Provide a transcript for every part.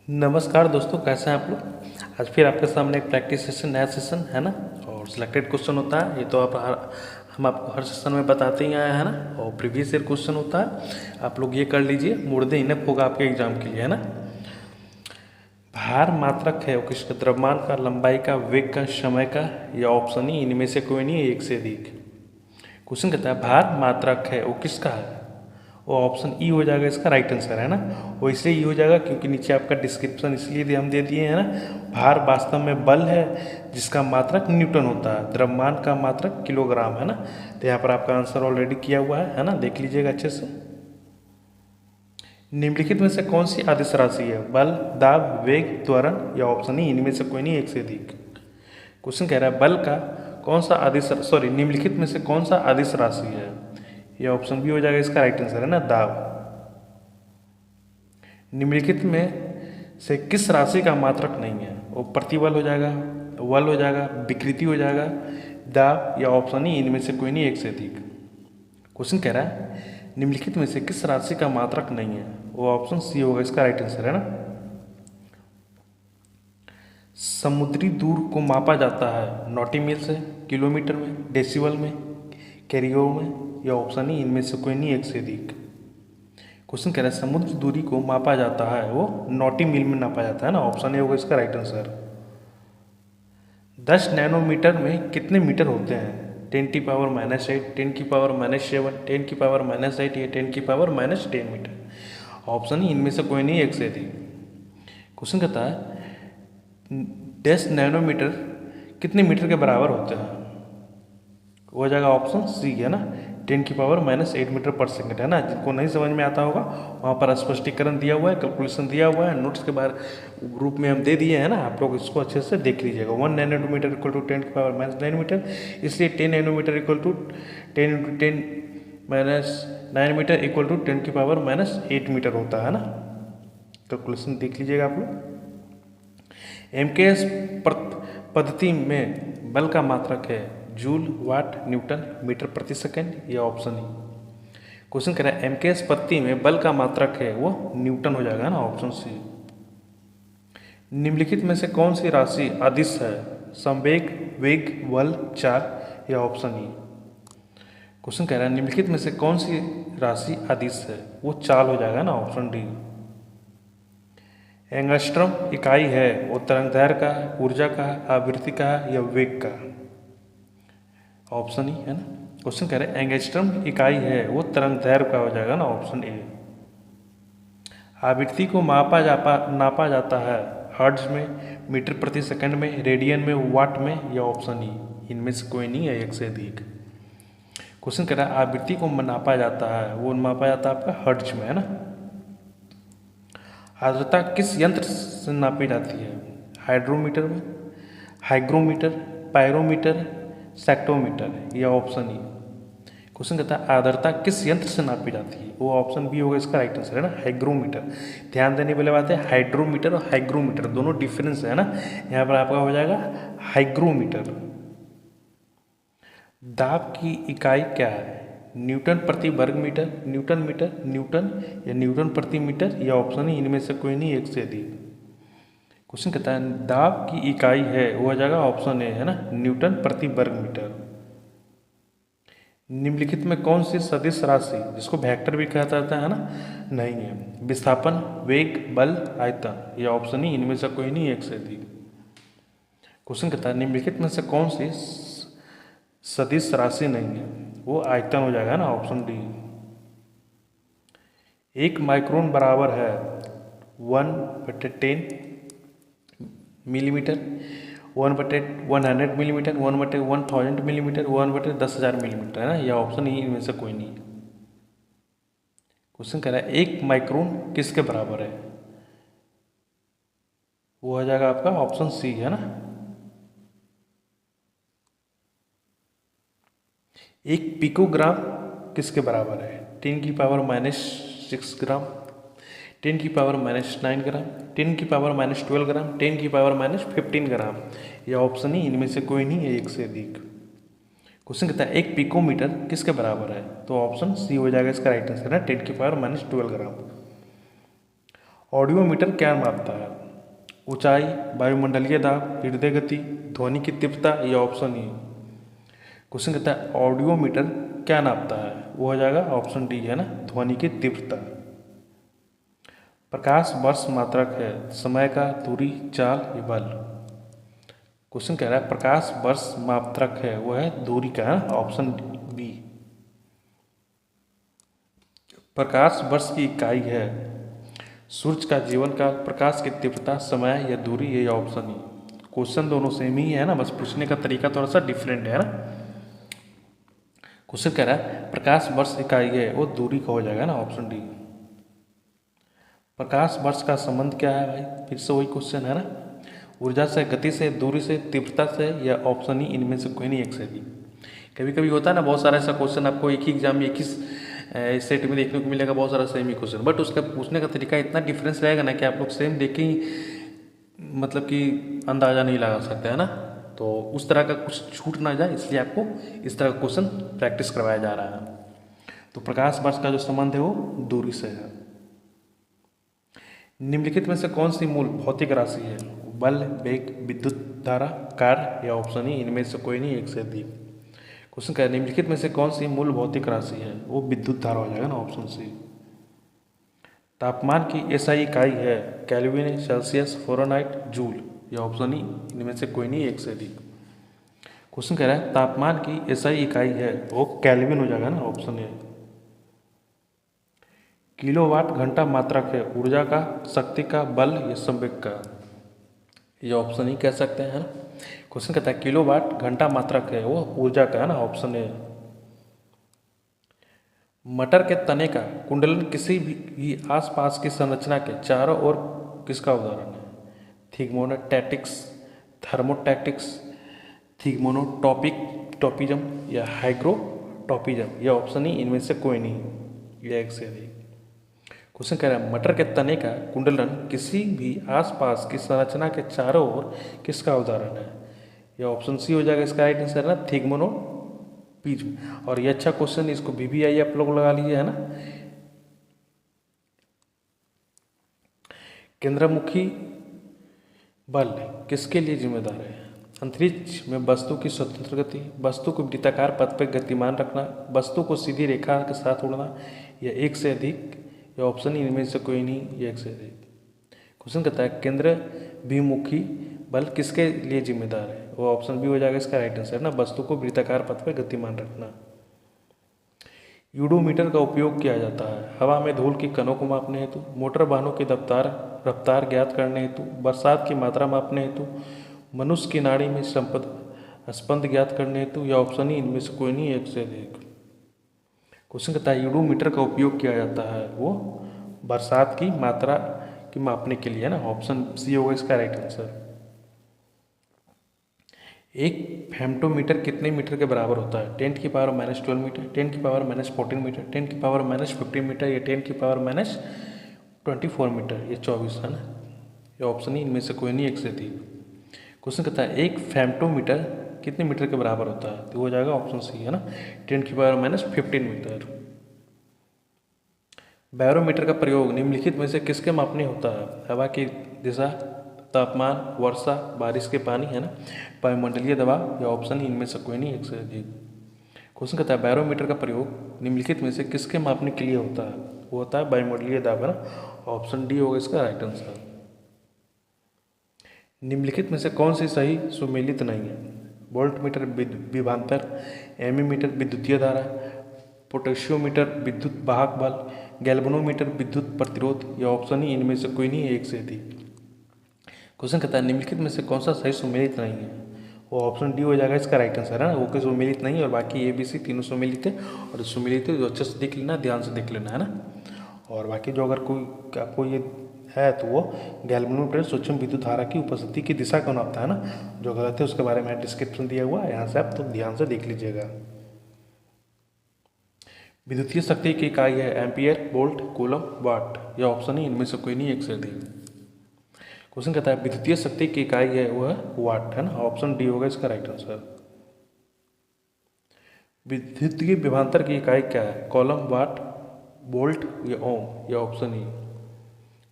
नमस्कार दोस्तों, कैसे हैं आप लोग। आज फिर आपके सामने एक प्रैक्टिस सेशन, नया सेशन है ना। और सिलेक्टेड क्वेश्चन होता है, ये तो हम आपको हर सेशन में बताते ही आए हैं ना। और प्रीवियस ईयर क्वेश्चन होता है, आप लोग ये कर लीजिए, मुर्दे इनफ होगा आपके एग्जाम के लिए, है ना। भार मात्रक है वो किसका, द्रव्यमान का, लंबाई का, वेग का, समय का, या ऑप्शन ही इनमें से कोई नहीं है, एक से अधिक। क्वेश्चन कहता है भार मात्रक है वो किसका है, वो ऑप्शन ई हो जाएगा इसका राइट आंसर, है ना। वो इसलिए ई हो जाएगा क्योंकि नीचे आपका डिस्क्रिप्शन इसलिए हम दे दिए हैं ना। भार वास्तव में बल है जिसका मात्रक न्यूटन होता है, द्रव्यमान का मात्रक किलोग्राम, है ना। तो यहाँ पर आपका आंसर ऑलरेडी किया हुआ है ना, देख लीजिएगा अच्छे से। निम्नलिखित में से कौन सी अदिश राशि है, बल, दाब, वेग, त्वरण, या ऑप्शन ई इनमें से कोई नहीं, एक से अधिक। क्वेश्चन कह रहा है बल का कौन सा निम्नलिखित में से कौन सा अदिश राशि है, ये ऑप्शन बी हो जाएगा इसका राइट आंसर, है ना, दाब। निम्नलिखित में से किस राशि का मात्रक नहीं है, वो प्रतिबल हो जाएगा, बल हो जाएगा, विकृति हो जाएगा, दाब, या ऑप्शन ही इनमें से कोई नहीं, एक से अधिक। क्वेश्चन कह रहा है निम्नलिखित में से किस राशि का मात्रक नहीं है, वो ऑप्शन सी होगा इसका राइट आंसर, है ना। समुद्री दूर को मापा जाता है नॉटिमील से, किलोमीटर में, डेसिबल में, कैरियो में, या ऑप्शन ही इनमें से कोई नहीं, एक से अधिक। क्वेश्चन कह रहा है समुद्र दूरी को मापा जाता है वो नॉटी मील में नापा जाता है ना, ऑप्शन ए होगा इसका राइट आंसर। 10 नैनोमीटर में कितने मीटर होते हैं, 10 की पावर -8, 10 की पावर -7, 10 की पावर -8, या 10 की पावर -10 मीटर। ऑप्शन ही इनमें से कोई नहीं, एक से अधिक। क्वेश्चन कहता है 10 नैनोमीटर कितने मीटर के बराबर होते हैं, हो जाएगा ऑप्शन सी, है ना, 10 की पावर -8 मीटर पर सेकंड, है ना। जिनको नहीं समझ में आता होगा वहाँ पर स्पष्टीकरण दिया हुआ है, कैलकुलेशन दिया हुआ है, नोट्स के बाहर ग्रुप में हम दे दिए हैं ना, आप लोग इसको अच्छे से देख लीजिएगा। 1 नैनोमीटर इक्वल टू 10 की पावर -9 मीटर, इसलिए 10 nanometre equal to 10 × 10 - 9 metre equal to 10 की पावर -8 मीटर होता है ना। कैलकुलेशन देख लीजिएगा आप लोग। एमकेएस पद्धति में बल का मात्रक है जूल, वाट, न्यूटन, मीटर प्रति सेकंड, या ऑप्शन ही। क्वेश्चन कह रहा है एमकेएस पद्धति में बल का मात्रक है वो न्यूटन हो जाएगा ना, ऑप्शन सी। निम्नलिखित में से कौन सी राशि अदिश है, संवेग, वेग, बल, चाल, या ऑप्शन ई। क्वेश्चन कह रहा है निम्नलिखित में से कौन सी राशि अदिश है, वो चाल हो जाएगा ना, ऑप्शन डी। एंगस्ट्रम इकाई है वो तरंगदैर्घ्य का, ऊर्जा का, आवृत्ति का, या वेग का, ऑप्शन ही, है ना। क्वेश्चन कह रहे हैं एंगस्ट्रम इकाई है वो तरंगदैर्घ्य का हो जाएगा ना, ऑप्शन ए। आवृत्ति को नापा जाता है हर्ट्ज में, मीटर प्रति सेकंड में, रेडियन में, वाट में, या ऑप्शन ई इनमें से कोई नहीं है, एक से अधिक। क्वेश्चन कह रहा है आवृत्ति को नापा जाता है, वो मापा जाता है आपका हर्ट्ज में, है ना। आर्द्रता किस यंत्र से नापी जाती है, हाइड्रोमीटर में, हाइग्रोमीटर, पायरोमीटर, सेक्टोमीटर, या ऑप्शन ई। क्वेश्चन कहता है आर्द्रता किस यंत्र से नापी जाती है, वो ऑप्शन बी होगा इसका राइट आंसर, है ना, हाइग्रोमीटर। ध्यान देने वाली बात है हाइड्रोमीटर और हाइग्रोमीटर दोनों डिफरेंस है ना, यहाँ पर आपका हो जाएगा हाइग्रोमीटर। दाब की इकाई क्या है, न्यूटन प्रति वर्ग मीटर, न्यूटन मीटर, न्यूटन, या न्यूटन प्रति मीटर, या ऑप्शन ही इनमें से कोई नहीं, एक से अधिक। क्वेश्चन कहता है दाब की इकाई है वो हो जाएगा ऑप्शन ए, है ना, न्यूटन प्रति वर्ग मीटर। निम्नलिखित में कौन सी सदिश राशि जिसको वेक्टर भी कहा जाता है ना, नहीं है, विस्थापन, वेग, बल, आयतन, या ऑप्शन ही इनमें से कोई नहीं, एक से अधिक। क्वेश्चन कहता है निम्नलिखित में से कौन सी सदिश राशि नहीं है, वो आयतन हो जाएगा ना, ऑप्शन डी। 1 माइक्रोन बराबर है 1/10 मिलीमीटर, 1/100 मिलीमीटर, 1/1000 मिलीमीटर, 1/10,000 मिलीमीटर, है ना, यह ऑप्शन ही इनमें से कोई नहीं। क्वेश्चन कह रहा है 1 माइक्रोन किसके बराबर है, वो हो जाएगा आपका ऑप्शन सी, है ना। 1 पिकोग्राम किसके बराबर है, 10 की पावर -6 ग्राम, 10 की पावर -9 ग्राम, 10 की पावर -12 ग्राम, 10 की पावर -15 ग्राम, या ऑप्शन ही इनमें से कोई नहीं है, एक से अधिक। क्वेश्चन कहता है 1 पिकोमीटर किसके बराबर है, तो ऑप्शन सी हो जाएगा इसका राइट आंसर, है 10 की पावर -12 ग्राम। ऑडियोमीटर क्या मापता है, ऊंचाई, वायुमंडलीय दाब, हृदय गति, ध्वनि की तीव्रता, ये ऑप्शन ई। क्वेश्चन कहता है ऑडियोमीटर क्या नापता है, वो हो जाएगा ऑप्शन डी है ना, ध्वनि की तीव्रता। प्रकाश वर्ष मात्रक है, समय का, दूरी, चाल या बल। क्वेश्चन कह रहा है प्रकाश वर्ष मात्रक है, वो है दूरी का, है ऑप्शन बी। प्रकाश वर्ष की इकाई है, सूर्य का जीवन काल, प्रकाश की तीव्रता, समय या दूरी, ये ऑप्शन ई। क्वेश्चन दोनों सेम ही है ना, बस पूछने का तरीका थोड़ा सा डिफरेंट है ना। क्वेश्चन कह रहा है प्रकाश वर्ष इकाई है, वो दूरी का हो जाएगा ना, ऑप्शन डी। प्रकाश वर्ष का संबंध क्या है भाई, फिर से वही क्वेश्चन है ना, ऊर्जा से, गति से, दूरी से, तीव्रता से, या ऑप्शन ही इनमें से कोई नहीं एक से भी। कभी कभी होता है ना बहुत सारा ऐसा क्वेश्चन आपको एक ही एग्जाम में एक ही सेट में देखने को मिलेगा, बहुत सारा सेम ही क्वेश्चन, बट उसका पूछने का तरीका इतना डिफरेंस रहेगा ना कि आप लोग सेम देख के ही मतलब कि अंदाज़ा नहीं लगा सकते, है ना। तो उस तरह का कुछ छूट ना जाए इसलिए आपको इस तरह का क्वेश्चन प्रैक्टिस करवाया जा रहा है। तो प्रकाश वर्ष का जो संबंध है वो दूरी से है। निम्नलिखित में से कौन सी मूल भौतिक राशि है, बल, वेग, विद्युत धारा, कार्य, या ऑप्शन ही इनमें से कोई नहीं एक से अधिक। क्वेश्चन क्या है निम्नलिखित में से कौन सी मूल भौतिक राशि है, वो विद्युत धारा हो जाएगा ना, ऑप्शन सी। तापमान की एसआई इकाई है, केल्विन, सेल्सियस, फ़ारेनहाइट, जूल, या ऑप्शन ही इनमें से कोई नहीं एक से अधिक। क्वेश्चन कह रहा है तापमान की एसआई इकाई है, वो केल्विन हो जाएगा ना, ऑप्शन ए। किलोवाट घंटा मात्रक है, ऊर्जा का, शक्ति का, बल या संवेग का, ये ऑप्शन ही कह सकते हैं, है ना। क्वेश्चन कहता है किलोवाट घंटा मात्रक है, वो ऊर्जा का, है ना, ऑप्शन ए। मटर के तने का कुंडलन किसी भी आसपास की संरचना के चारों ओर किसका उदाहरण है, थिग्मोनोटैक्टिक्स, थर्मोटैक्टिक्स, थिग्मोनोटॉपिज्म या हाइग्रोटॉपिज्म, यह ऑप्शन ही इनमें से कोई नहीं, यह एक से अधिक। क्वेश्चन कह रहा है मटर के तने का कुंडलन किसी भी आसपास की संरचना के चारों ओर किसका उदाहरण है, यह ऑप्शन सी हो जाएगा इसका राइट आंसर, है ना, थिग्मोनोटॉपिज्म। और ये अच्छा क्वेश्चन, इसको VVI आप लोग लगा लीजिए, है ना। केंद्रमुखी बल किसके लिए जिम्मेदार है, अंतरिक्ष में वस्तु की स्वतंत्र गति, वस्तु को वृत्ताकार पथ पर गतिमान रखना, वस्तु को सीधी रेखा के साथ उड़ना, या एक से अधिक, या ऑप्शन ही इनमें से कोई नहीं, या एक से अधिक। क्वेश्चन कहता है केंद्र विमुखी बल किसके लिए जिम्मेदार है, वो ऑप्शन बी हो जाएगा इसका राइट आंसर, ना, वस्तु को वृत्ताकार पथ पर गतिमान रखना। यूडोमीटर का उपयोग किया जाता है हवा में धूल की कणों को मापने हेतु, मोटर वाहनों की रफ्तार ज्ञात करने हेतु, बरसात की मात्रा मापने हेतु, मनुष्य की नाड़ी में स्पंद ज्ञात करने हेतु, या ऑप्शन ही इनमें से कोई नहीं, एक से अधिक। क्वेश्चन कहता है यूडोमीटर का उपयोग किया जाता है, वो बरसात की मात्रा की मापने के लिए, है ना, ऑप्शन सी होगा इसका राइट आंसर। एक फेम्टोमीटर कितने मीटर के बराबर होता है, 10⁻⁻12 मीटर, 10⁻⁻14 मीटर, 10⁻⁻15 मीटर, या 10⁻⁻24 मीटर, ये 24, है ना, ये ऑप्शन ही इनमें से कोई नहीं, एक से अधिक। क्वेश्चन कहता है एक फेम्टोमीटर कितने मीटर के बराबर होता है, तो हो जाएगा ऑप्शन सी, है ना, 10⁻⁻15 मीटर। बैरोमीटर का प्रयोग निम्नलिखित में से किसके मापने होता है, हवा की दिशा, तापमान, वर्षा, बारिश के पानी, है ना, वायुमंडलीय दबाव, या ऑप्शन इनमें से कोई नहीं, एक से अधिक। क्वेश्चन कहता है बैरोमीटर का प्रयोग निम्नलिखित में से किसके मापने के लिए होता है, वो होता है वायुमंडलीय दबाव, है ना, ऑप्शन डी होगा इसका राइट आंसर। निम्नलिखित में से कौन सी सही सुमेलित नहीं है, वोल्टमीटर विभवांतर, एमीमीटर विद्युतीय धारा, पोटेशियोमीटर विद्युत वाहक बल, गैल्वेनोमीटर विद्युत प्रतिरोध, या ऑप्शन ही इनमें से कोई नहीं है, एक से अधिक। क्वेश्चन कहता है निम्नलिखित में से कौन सा सही सुमेलित नहीं है, वो ऑप्शन डी हो जाएगा इसका राइट आंसर, है ना, वो कोई सुमेलित नहीं है, और बाकी ABC तीनों सुमेलित है, और सुमेलित है जो अच्छे से देख लेना, ध्यान से देख लेना, है ना। और बाकी जो अगर कोई आपको ये है तो वो गैल्वेनोमीटर सूक्ष्म विद्युत धारा की उपस्थिति की दिशा को नापता है ना, जो गलत है उसके बारे में डिस्क्रिप्शन दिया हुआ है, यहाँ से आप तो ध्यान से देख लीजिएगा। विद्युतीय शक्ति की इकाई है एम्पियर, वोल्ट, कूलम, वाट, या ऑप्शन ही इनमें से कोई नहीं, एक से अधिक। क्वेश्चन कहता है विद्युतीय शक्ति की इकाई है वो है वाट, है ना, ऑप्शन डी होगा इसका राइट आंसर। विद्युतीय विभवांतर की इकाई क्या है, कॉलम, वाट, वोल्ट, या ओम, या ऑप्शन ई।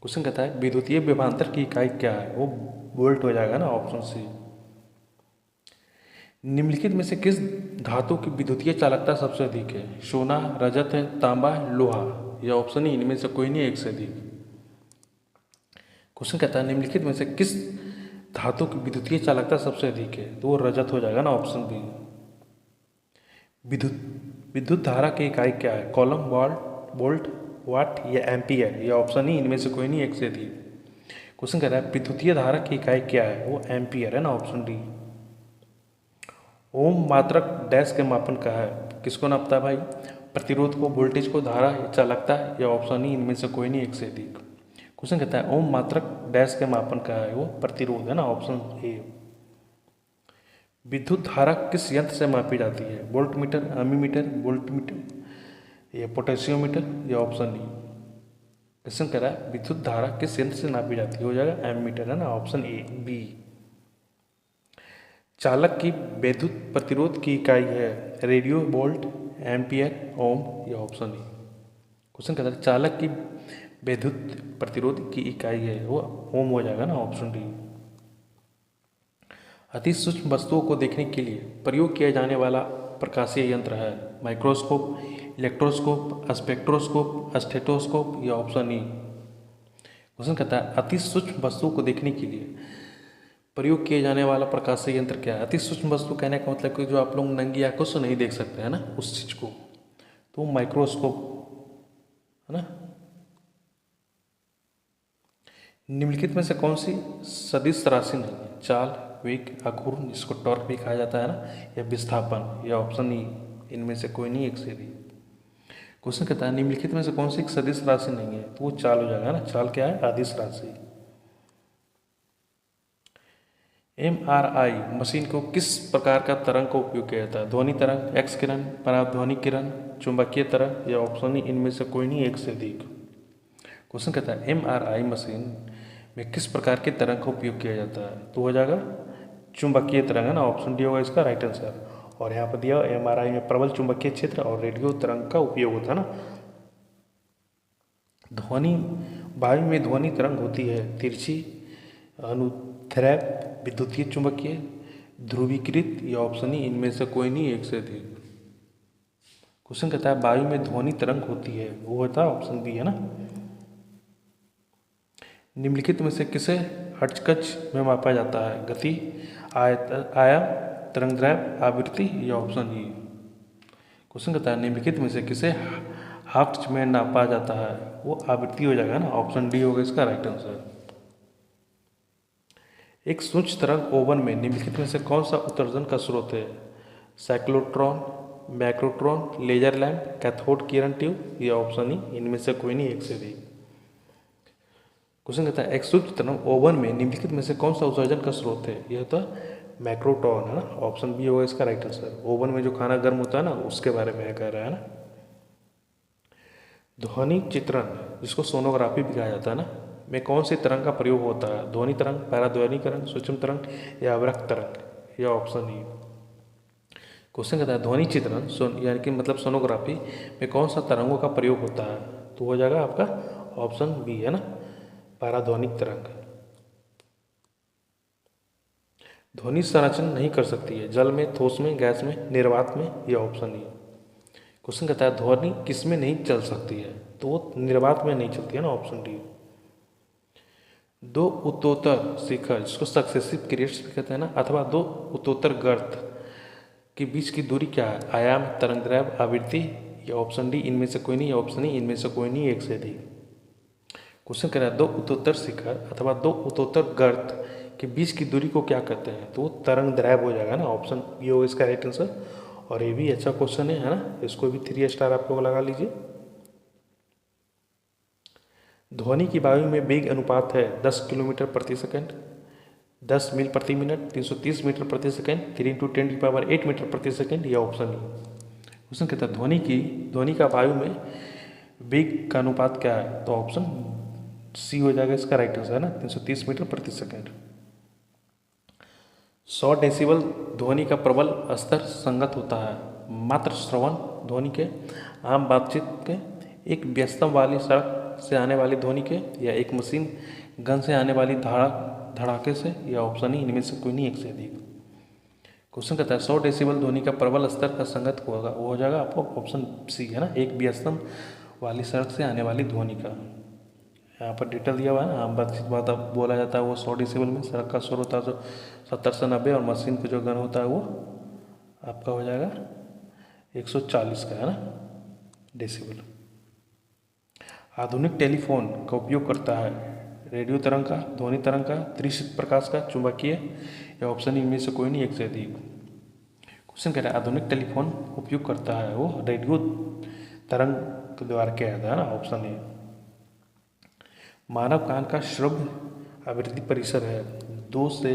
क्वेश्चन कहता है विद्युतीय विभवांतर की इकाई क्या है, वो वोल्ट हो जाएगा ना, ऑप्शन सी। निम्नलिखित में से किस धातु की विद्युतीय चालकता सबसे अधिक है, सोना, रजत है, तांबा, लोहा, या ऑप्शन ई इनमें से कोई नहीं एक से अधिक। क्वेश्चन कहता है निम्नलिखित में से किस धातु की विद्युतीय चालकता सबसे अधिक है, तो वो रजत हो जाएगा ना, ऑप्शन बी। विद्युत विद्युत धारा की इकाई क्या है, कॉलम, वोल्ट, वाट या एम्पियर, या ऑप्शन ई इनमें से कोई नहीं एक से अधिक। क्वेश्चन कह रहा है विद्युतीय धारा की इकाई क्या है, वो एम्पियर है ना, ऑप्शन डी। ओम मात्रक डैश के मापन का है, किसको नापता है भाई, प्रतिरोध को, वोल्टेज को, धारा या चालकता, या ऑप्शन ई इनमें से कोई नहीं एक से अधिक। क्वेश्चन कहता है ओम मात्रक डैश के मापन का है, वो प्रतिरोध है ना, ऑप्शन ए। विद्युत धारा किस यंत्र से मापी जाती है, वोल्ट मीटर, एमीमीटर, वोल्ट मीटर या पोटेशियोमीटर, या ऑप्शन ई। क्वेश्चन कह रहा है विद्युत धारा किस यंत्र से नापी जाती है, हो जाएगा एमीमीटर है ना, ऑप्शन ए बी। चालक की विद्युत प्रतिरोध की इकाई है, रेडियो, वोल्ट, एम्पियर, ओम, या ऑप्शन ई। क्वेश्चन कहता है चालक की विद्युत प्रतिरोध की इकाई है, वो ओम हो जाएगा ना, ऑप्शन डी। अति सूक्ष्म वस्तुओं को देखने के लिए प्रयोग किया जाने वाला प्रकाशीय यंत्र है, माइक्रोस्कोप, इलेक्ट्रोस्कोप, स्पेक्ट्रोस्कोप, स्टेथोस्कोप, या ऑप्शन ई। क्वेश्चन कहता है अति सूक्ष्म वस्तुओं को देखने के लिए प्रयोग किए जाने वाला प्रकाशीय यंत्र क्या है। अति सूक्ष्म वस्तु कहने का मतलब कि जो आप लोग नंगी आंखों से नहीं देख सकते हैं ना, उस चीज को, तो माइक्रोस्कोप है ना। निम्नलिखित में से कौन सी सदिश राशि नहीं है, चाल, वेग, आघूर्ण, इसको टॉर्क भी कहा जाता है ना, या विस्थापन, या ऑप्शन ई इनमें से कोई नहीं एक से भी। क्वेश्चन कहता है निम्नलिखित में से कौन सी एक सदिश राशि नहीं है, तो वो चाल हो जाएगा ना, चाल क्या है, अदिश राशि। MRI मशीन को किस प्रकार का तरंग का उपयोग किया जाता है, ध्वनि तरंग, एक्स किरण, पराध्वनिक किरण, चुंबकीय तरंग, या ऑप्शन ई इनमें से कोई नहीं एक से अधिक। क्वेश्चन कहता है MRI मशीन में किस प्रकार के तरंग का उपयोग किया जाता है, तो हो जाएगा चुंबकीय तरंग है ना, ऑप्शन डी होगा इसका राइट आंसर। और यहाँ पर दिया MRI में प्रबल चुंबकीय क्षेत्र और रेडियो तरंग का उपयोग होता है ना। ध्वनि वायु में ध्वनि तरंग होती है तिरछी, अनुदैर्ध्य, विद्युतीय, चुंबकीय, ध्रुवीकृत, या ऑप्शन ई इनमें से कोई नहीं एक से अधिक। क्वेश्चन कहता है वायु में ध्वनि तरंग होती है, वो होता है ऑप्शन बी है ना। निम्नलिखित में से किसे हटकच में मापा जाता है, गति, आयाम, तरंगदैर्घ्य, आवृत्ति, या ऑप्शन ई। क्वेश्चन कहता है निम्नलिखित में से किसे हर्ट्ज में नापा जाता है, वो आवृत्ति हो जाएगा ना, ऑप्शन डी होगा इसका राइट आंसर। एक सूक्ष्म तरंग ओवन में निम्नलिखित में से कौन सा उत्सर्जन का स्रोत है, साइक्लोट्रॉन, मैक्रोट्रॉन, लेजर लैंप, कैथोड किरण ट्यूब, या ऑप्शन ई इनमें से कोई नहीं एक से अधिक। क्वेश्चन कहता है एक सूक्ष्म तरंग ओवन में निम्नलिखित में से कौन सा उत्सर्जन का स्रोत है, यह तो मैक्रोट्रॉन है ना, ऑप्शन बी होगा इसका राइट आंसर। ओवन में जो खाना गर्म होता है ना, उसके बारे में कह रहा है ना। ध्वनि चित्रण जिसको सोनोग्राफी भी कहा जाता है ना, में कौन सी तरंग का प्रयोग होता है, ध्वनि तरंग, पैराध्वनिकरण, सूक्ष्म तरंग, या अवरक्त तरंग, या ऑप्शन ई। क्वेश्चन कहता है ध्वनि चित्रण यानी कि मतलब सोनोग्राफी में कौन सा तरंगों का प्रयोग होता है, तो हो जाएगा आपका ऑप्शन बी है ना, पैराध्वनिक तरंग। ध्वनि संरचन नहीं कर सकती है, जल में, ठोस में, गैस में, निर्वात में, या ऑप्शन ई। क्वेश्चन कहता है ध्वनि किस में नहीं चल सकती है, तो वो निर्वात में नहीं चलती है ना, ऑप्शन डी। दो उत्तरोत्तर शिखर जिसको सक्सेसिव क्रेट्स भी कहते हैं ना, अथवा दो उत्तरोत्तर गर्त के बीच की दूरी क्या है, आयाम, तरंगदैर्घ्य, आवृत्ति, या ऑप्शन डी इनमें से कोई नहीं, या ऑप्शन ई इनमें से कोई नहीं एक से अधिक। क्वेश्चन कह रहा है दो उत्तरोत्तर शिखर अथवा दो उत्तरोत्तर गर्त के बीच की दूरी को क्या कहते हैं, तो वो तरंगदैर्घ्य हो जाएगा ना, ऑप्शन बी होगा इसका राइट आंसर। और ये भी अच्छा क्वेश्चन है ना, इसको भी 3 स्टार आप लोग लगा लीजिए। ध्वनि की वायु में वेग अनुपात है 10 किलोमीटर प्रति सेकंड, 10 मील प्रति मिनट, 330 मीटर प्रति सेकंड, 3 × 10⁸ मीटर प्रति सेकंड, या ऑप्शन ई। क्वेश्चन कहता है ध्वनि का वायु में वेग का अनुपात क्या है, तो ऑप्शन सी हो जाएगा इसका राइट आंसर है ना, 330 मीटर प्रति सेकंड। 100 डेसिबल ध्वनि का प्रबल स्तर संगत होता है मात्र श्रवण ध्वनि के आम बातचीत के एक व्यस्तम वाली सड़क से आने वाली ध्वनि के, या एक मशीन गन से आने वाली धड़ाके से, या ऑप्शन ई इनमें से कोई नहीं एक से अधिक। क्वेश्चन कहता है 100 डेसिबल ध्वनि का प्रबल स्तर का संगत होगा, वो हो जाएगा आपको ऑप्शन सी है ना, एक व्यस्तम वाली सड़क से आने वाली ध्वनि का। यहाँ पर डिटेल दिया हुआ है ना, आम बात अब बोला जाता है वो 100 डेसिबल में सड़क का शोर होता है जो 70 से 90, और मशीन पे जो गन होता है वो आपका हो जाएगा 140 का है ना डेसिबल। आधुनिक टेलीफोन का उपयोग करता है रेडियो तरंग का, ध्वनि तरंग का, दृश्य प्रकाश का, चुंबकीय, या ऑप्शन इनमें से कोई नहीं एक से अधिक। क्वेश्चन कह रहा है आधुनिक टेलीफोन उपयोग करता है वो रेडियो तरंग के द्वारा किया जाता है ना, ऑप्शन ए। मानव कान का श्रव्य आवृत्ति परिसर है 2 से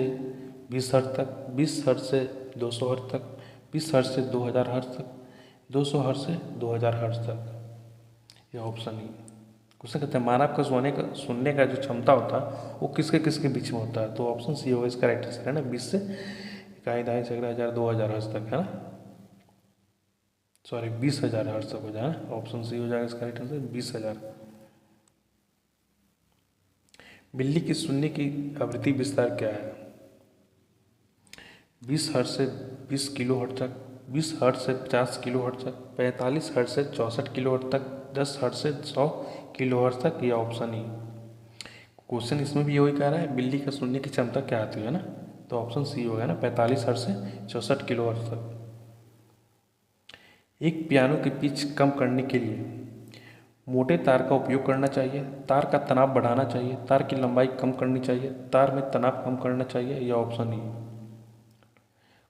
20 हर्ट्ज तक, 20 हर्ट्ज से 200 हर्ट्ज तक, 20 हर्ट्ज से 2000 हर्ट्ज तक, 200 हर्ट्ज से 2000 हर्ट्ज तक, यह ऑप्शन ई। क्वेश्चन कहते हैं मानव का सुनने का जो क्षमता होता है वो किसके किसके बीच में होता है, तो ऑप्शन सी होगा इसका राइट आंसर है ना, 20 से 1500 2000 हर्ट्ज तक है ना, सॉरी 20,000 हर्ट्ज तक हो जाए, ऑप्शन सी हो जाएगा इसका राइट आंसर 20,000। बिल्ली की सुनने की आवृत्ति विस्तार क्या है, 20 हर्ट्ज से 20 किलो हर्ट्ज तक, 20 हर्ट्ज से 50 किलो हर्ट्ज तक, 45 हर्ट्ज से 64 किलो हर्ट्ज तक, 10 हर्ट्ज से 100 किलो हर्ट्ज तक, या ऑप्शन ई। क्वेश्चन इसमें भी यही कह रहा है बिल्ली का सुनने की क्षमता क्या आती है ना, तो ऑप्शन सी होगा ना 45 हर्ट्ज से 64 किलो हर्ट्ज तक। एक पियानो की पिच कम करने के लिए मोटे तार का उपयोग करना चाहिए, तार का तनाव बढ़ाना चाहिए, तार की लंबाई कम करनी चाहिए, तार में तनाव कम करना चाहिए, या ऑप्शन ई।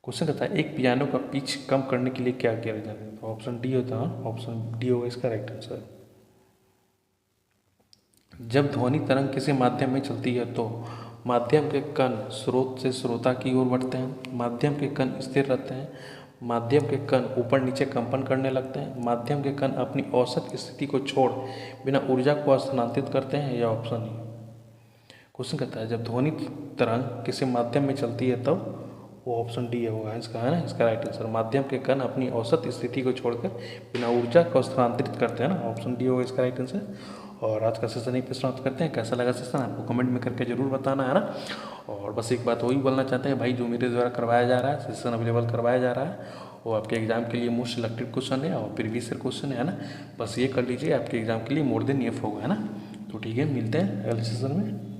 क्वेश्चन कहता है एक पियानो का पिच कम करने के लिए क्या किया जाता है, तो ऑप्शन डी होता है, ऑप्शन डी होगा इसका राइट आंसर। जब ध्वनि तरंग किसी माध्यम में चलती है तो माध्यम के कण स्रोत से श्रोता की ओर बढ़ते हैं, माध्यम के कण स्थिर रहते हैं, माध्यम के कण ऊपर नीचे कंपन करने लगते हैं, माध्यम के कण अपनी औसत स्थिति को छोड़ बिना ऊर्जा को स्थानांतरित करते हैं, या ऑप्शन ई। क्वेश्चन कहता है जब ध्वनि तरंग किसी माध्यम में चलती है तब, वो ऑप्शन डी होगा इसका है ना, इसका राइट आंसर। माध्यम के कण अपनी औसत स्थिति को छोड़कर बिना ऊर्जा को स्थानांतरित करते हैं ना, ऑप्शन डी होगा इसका राइट आंसर। और आज का सेशन यहीं पे समाप्त करते हैं। कैसा लगा सेशन आपको कमेंट में करके जरूर बताना है ना। और बस एक बात वही बोलना चाहते हैं भाई, जो मेरे द्वारा करवाया जा रहा है सेशन अवेलेबल करवाया जा रहा है, वो आपके एग्जाम के लिए मोस्ट सिलेक्टेड क्वेश्चन है और प्रीवियस ईयर क्वेश्चन है ना। बस ये कर लीजिए, आपके एग्जाम के लिए मोर देन इनफ होगा है ना। तो ठीक है, मिलते हैं अगले सेशन में।